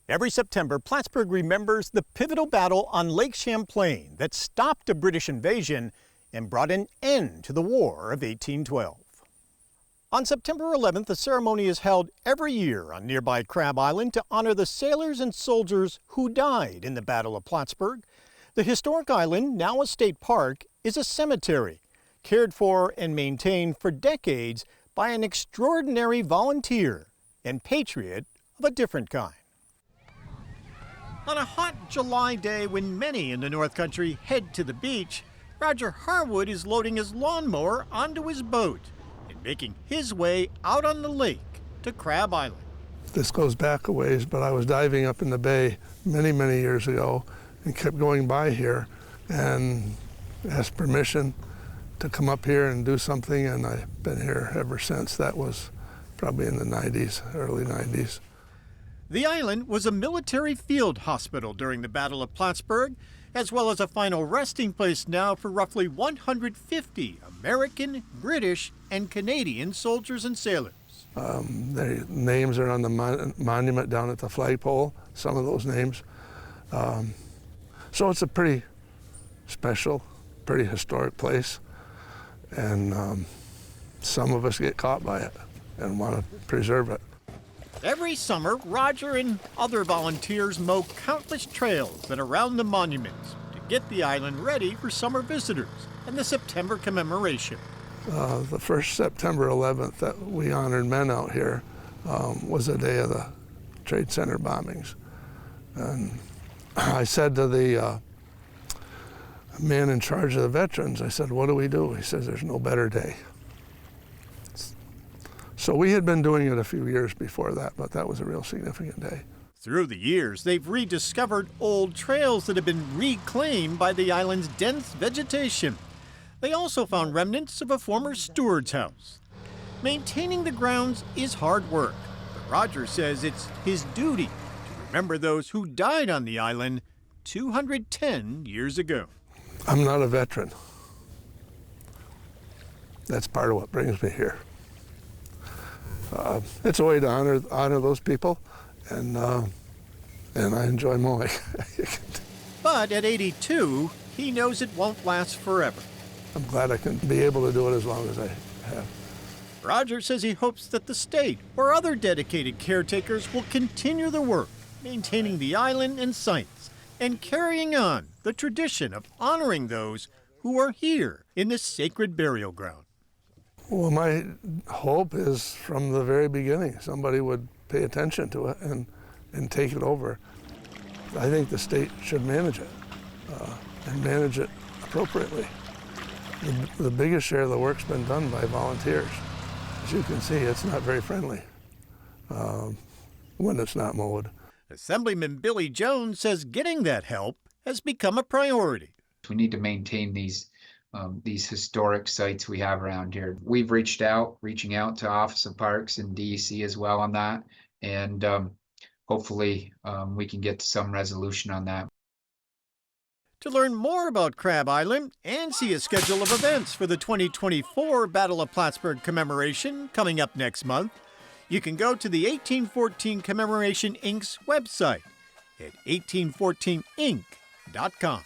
Every September, Plattsburgh remembers the pivotal battle on Lake Champlain that stopped a British invasion and brought an end to the War of 1812. On September 11th, a ceremony is held every year on nearby Crab Island to honor the sailors and soldiers who died in the Battle of Plattsburgh. The historic island, now a state park, is a cemetery, cared for and maintained for decades by an extraordinary volunteer and patriot of a different kind. On a hot July day when many in the North Country head to the beach, Roger Harwood is loading his lawnmower onto his boat and making his way out on the lake to Crab Island. This goes back a ways, but I was diving up in the bay many, many years ago and kept going by here and asked permission to come up here and do something, and I've been here ever since. That was probably in the 90s, early 90s. The island was a military field hospital during the Battle of Plattsburgh, as well as a final resting place now for roughly 150 American, British, and Canadian soldiers and sailors. Their names are on the monument down at the flagpole, some of those names. So it's a pretty special, pretty historic place, and some of us get caught by it and want to preserve it. Every summer, Roger and other volunteers mow countless trails that are around the monuments to get the island ready for summer visitors and the September commemoration. The first September 11th that we honored men out here was the day of the Trade Center bombings. And I said to the man in charge of the veterans, I said, "What do we do?" He says, "There's no better day." So we had been doing it a few years before that, but that was a real significant day. Through the years, they've rediscovered old trails that have been reclaimed by the island's dense vegetation. They also found remnants of a former steward's house. Maintaining the grounds is hard work, but Roger says it's his duty to remember those who died on the island 210 years ago. I'm not a veteran. That's part of what brings me here. It's a way to honor those people, and I enjoy mowing. But at 82, he knows it won't last forever. I'm glad I can be able to do it as long as I have. Roger says he hopes that the state or other dedicated caretakers will continue the work, maintaining the island and sites, and carrying on the tradition of honoring those who are here in this sacred burial ground. Well, my hope is from the very beginning somebody would pay attention to it and take it over. I think the state should manage it and manage it appropriately. The biggest share of the work's been done by volunteers. As you can see, it's not very friendly when it's not mowed. Assemblyman Billy Jones says getting that help has become a priority. We need to maintain these historic sites we have around here. We've reaching out to Office of Parks and DEC as well on that, and hopefully we can get to some resolution on that. To learn more about Crab Island and see a schedule of events for the 2024 Battle of Plattsburgh commemoration coming up next month, you can go to the 1814 Commemoration Inc.'s website at 1814inc.com.